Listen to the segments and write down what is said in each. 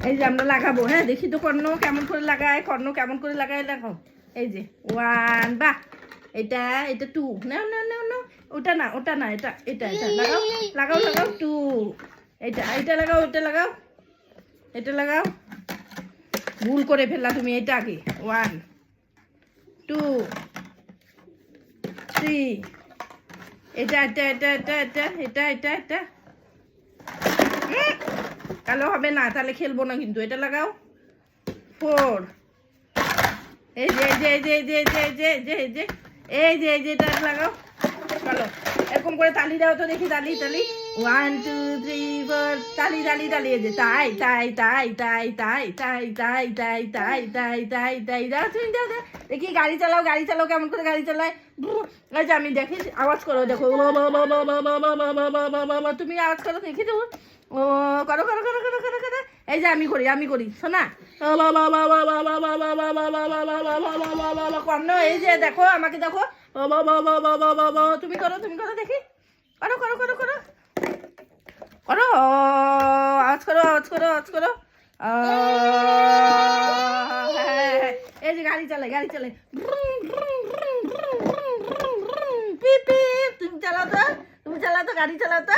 এই যে আমরা লাগাবো, হ্যাঁ দেখি তো কর্ণ কেমন করে লাগায়, কর্ণ কেমন করে লাগায় দেখো। এই যে 1, বাহ, এটা 2, নাও নাও নাও নাও, ওটা না এটা এটা এটা লাগাও লাগাও লাগাও 2, এটা লাগাও, এটা লাগাও। ভুল করে ফেললা তুমি, এটা আগে 1 2 3, এটা এটা এটা এটা এটা এটা এটা এটা কালো হবে না, তাহলে খেলবো না কিন্তু। এটা লাগাও 4, এই যে এই যে এই যে এই যে এই যে এই যে এই যে এই যে এই যে এটা লাগাও। চলো এরকম করে তালি দাও তো দেখি, তালি 1 2 3 4, তালি তালি তালি। এই যে তাই তাই তাই তাই তাই তাই তাই তাই তাই তাই তাই তাই দাও তুমি, দাও দেখি। গাড়ি চালাও কেমন করে গাড়ি চালায়। এই যে আমি দেখি, আওয়াজ করো দেখো, তুমি আওয়াজ করো দেখি তো। ও করো করো করো করো করো করো। এই যে আমি করি শোনা। কর্ণ এই যে দেখো, আমাকে দেখো, তুমি করো দেখি, করো করো করো করো করো, আওয়াজ করো। এই যে গাড়ি চালাই তুমি চালাও তো গাড়ি চালাও তো।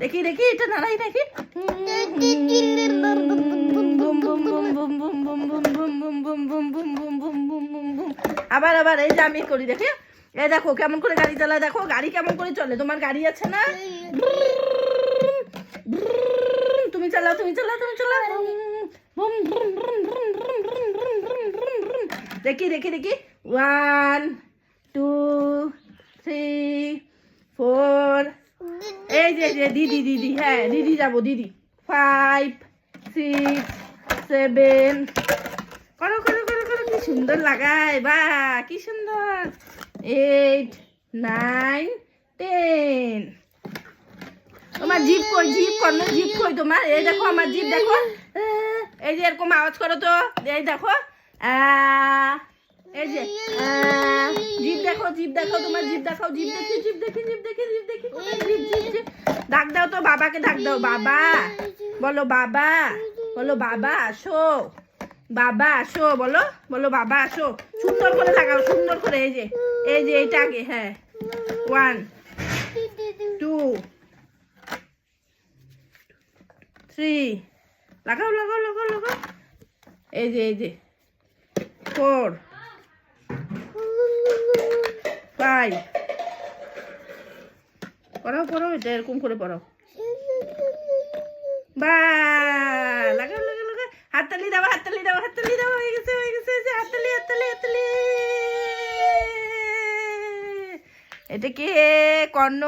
দেখি এটা নাড়াই দেখি। আবার এই যে আমি করি দেখি। এই দেখো কেমন করে গাড়ি চালায়, দেখো গাড়ি কেমন করে চলে। তোমার গাড়ি আছে না? তুমি চালাও দেখি 1 2 3 4, এই যে দিদি, হ্যাঁ দিদি যাবো, দিদি 5 6 7, করো কি সুন্দর লাগায়, বা কি সুন্দর। 8 9 10। তোমার জিভ কই, কর্ণ জিভ কই তোমার? এই দেখো আমার জিভ দেখো, এই যে এরকম আওয়াজ করো তো। এই দেখো এই যে জিভ দেখো তোমার জিভ দেখাও, জিভ দেখি কোথায় জিভ। ডাক দাও তো, বাবাকে ডাক দাও, বাবা বলো, বাবা আসো, বলো বাবা আসো। সুন্দর করে লাগাও, সুন্দর করে। এই যে এইটা আগে, হ্যাঁ 1 2 3, লাগাও। এই যে 4 5, পড়াও এটা এরকম করে পড়াও। বা লাগাও হাততালি দাও, হয়ে গেছে হাততালি। এটা কে? কর্ণ।